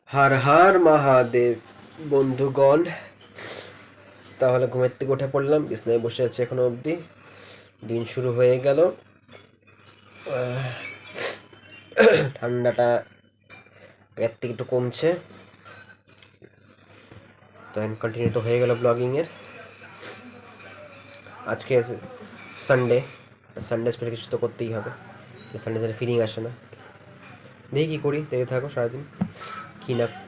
হর হর মহাদেব বন্ধুগণ। তাহলে ঘুমের থেকে উঠে পড়লাম, বিছনায় বসে আছি এখনো অবধি। দিন শুরু হয়ে গেল। ঠান্ডাটা এর থেকে একটু কমছে, তো কন্টিনিউ তো হয়ে গেল ব্লগিংয়ের। আজকে সানডে, সানডে স্পেশাল কিছু তো করতেই হবে। সানডে সানডে ফিলিং আসে না। দেখি কী করি, দেখে থাকো সারাদিন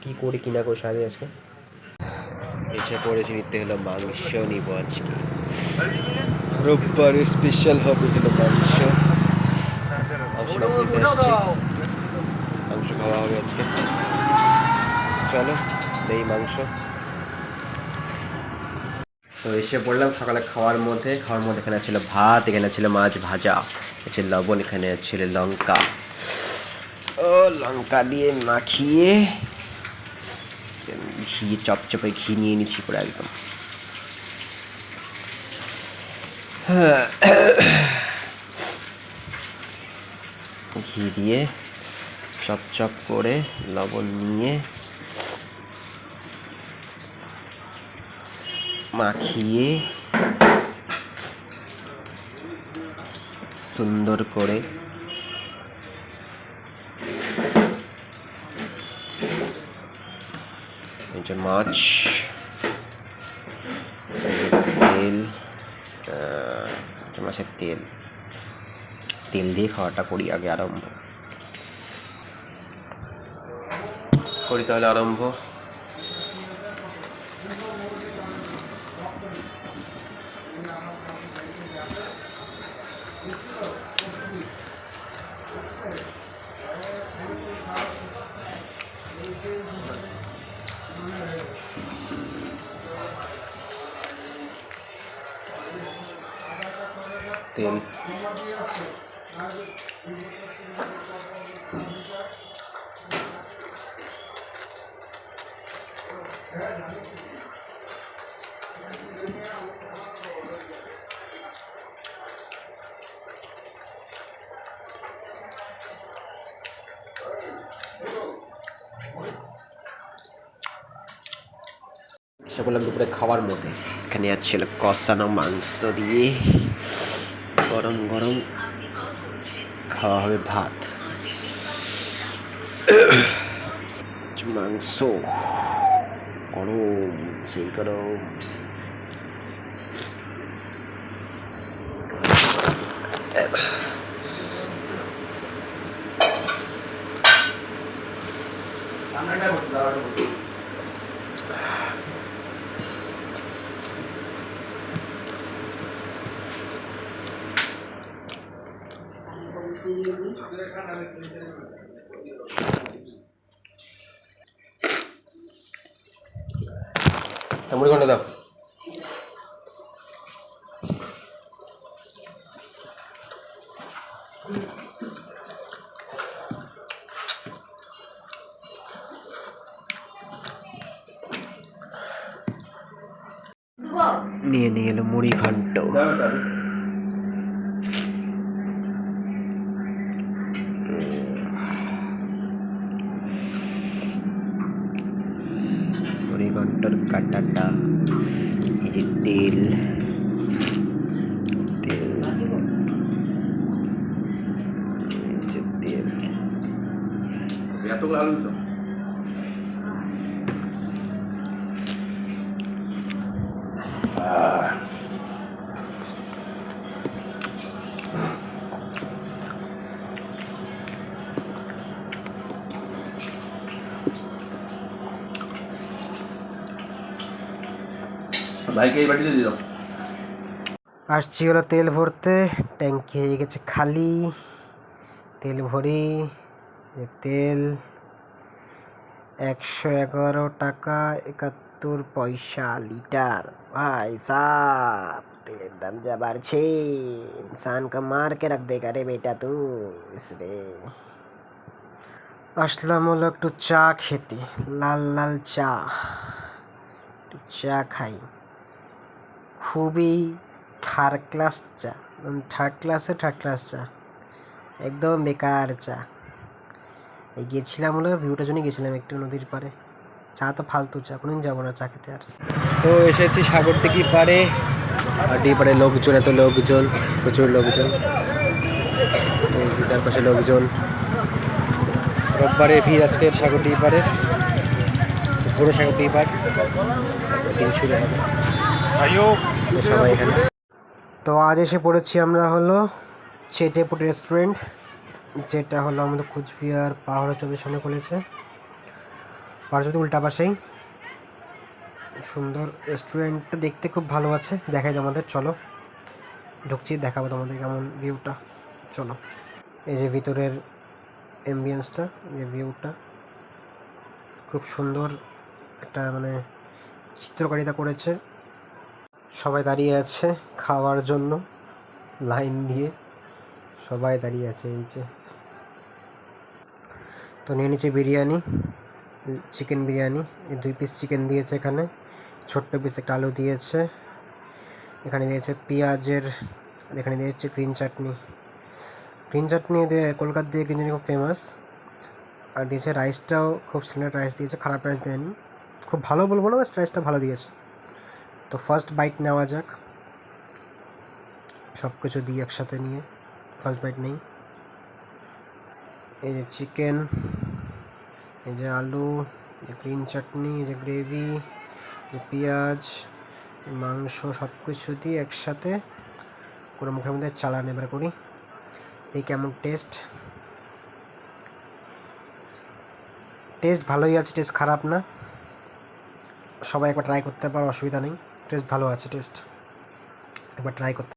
কী করি কী না করি সারাদিন। আজকে এসে পড়েছি, নিতে হলো মাংস নিব আজকে। রোববার স্পেশাল হবে হলো মাংস। মাংস খাওয়া হবে আজকে। চলো নেই মাংস। তো এসে পড়লাম সকালে খাওয়ার মধ্যে এখানে ছিল ভাত, এখানে ছিল মাছ ভাজা, এখানে লবণ, এখানে ছিল লঙ্কা। ও লঙ্কা দিয়ে মাখিয়ে ঘি, চপচপে ঘি নিয়ে নিচ্ছি পুরো একদম। হ্যাঁ, ঘি দিয়ে চপ করে লবণ নিয়ে মাখিয়ে সুন্দর করে এই যে মাছ, তেল, মাছের তেল দিয়ে খাওয়াটা করি আগে, আরম্ভ করি। তাহলে আরম্ভ। তেল, এসে বললাম দুপুরে খাওয়ার মধ্যে। এখানে ছিল কষানো মাংস দিয়ে গরম গরম খাওয়া হবে ভাত। মাংস গরম, সেই গরম। মুড়ি ঘন্টা দাও। নিয়ে এলো মুড়ি ঘন্ট। মুড়ি ঘন্টর কাটাটা, এই যে তেল, ভাইকে এই বাটিতে দিয়ে দাও। আসছি হলো তেল ভরতে, ট্যাঙ্কি হয়ে গেছে খালি। তেল ভরি, তেল 111 টাকা 71 পয়সা লিটার। ভাই साहब तेल दाम जा बाढ़ছে, इंसान का मार के रख देगा रे बेटा तू। इसरे আসলাম হলো একটু চা খেতে, লাল লাল চা। একটু চা খাই, খুবই থার্ড ক্লাস চা, থার্ড ক্লাস চা, একদম বেকার চা। এই গিয়েছিলাম হলো ভিউটার জন্য গেছিলাম একটু নদীর পাড়ে। চা তো ফালতু চা, কোনোদিন যাবো না চা খেতে আর। তো এসেছি সাগর দিঘি পাড়ে, আর দিঘি পাড়ে লোকজন, এত লোকজন, প্রচুর লোকজন, চারপাশে লোকজন। রোববারে ভিড় আজকে সাগর দিঘি পাড়ে, পুরো সাগর দিঘি পাড় দিন শুরু হবে সবাই এখানে। তো আজ এসে পড়েছি আমরা হলো চেটেপুট রেস্টুরেন্ট, যেটা হলো আমাদের কুচবিহার পাহাড় চৌধুরীর সামনে খুলেছে, পাহাড় চৌধুরী উল্টা পাশেই। সুন্দর রেস্টুরেন্টটা, দেখতে খুব ভালো আছে, দেখাই তোমাদের, চলো ঢুকছি, দেখাবো তোমাদের কেমন ভিউটা, চলো। এই যে ভিতরের অ্যাম্বিয়েন্সটা, যে ভিউটা খুব সুন্দর, একটা মানে চিত্রকারিতা করেছে। সবাই দাঁড়িয়ে আছে খাওয়ার জন্য, লাইন দিয়ে সবাই দাঁড়িয়ে আছে। এই যে তো নিয়ে নিচে biryani, chicken biryani, 2 piece chicken দিয়েছে এখানে, ছোট্ট পিস একটা আলু দিয়েছে, এখানে দিয়েছে পেঁয়াজের, আর এখানে দিয়েছে গ্রিন চাটনি। গ্রিন চাটনি দিয়ে কলকাতা দিয়ে গ্রিন চাটনি খুব ফেমাস। আর দিয়েছে রাইসটাও খুব স্ট্যান্ডার্ড রাইস দিয়েছে, খারাপ রাইস দেয়নি, খুব ভালো বলবো না, বাস রাইসটা ভালো দিয়েছে। তো ফার্স্ট বাইট নেওয়া যাক, সব কিছু দিই একসাথে নিয়ে ফার্স্ট বাইট নেই। এই যে চিকেন, এই যে আলু, গ্রিন চাটনি, এই যে গ্রেভি, পেঁয়াজ, মাংস, সব কিছু দিয়ে একসাথে পুরো মুখের মধ্যে চালান এবার করি, এই কেমন টেস্ট। টেস্ট ভালোই আছে, টেস্ট খারাপ না, সবাই একবার ট্রাই করতে পারো, অসুবিধা নেই, টেস্ট ভালো আছে, টেস্ট একবার ট্রাই করতে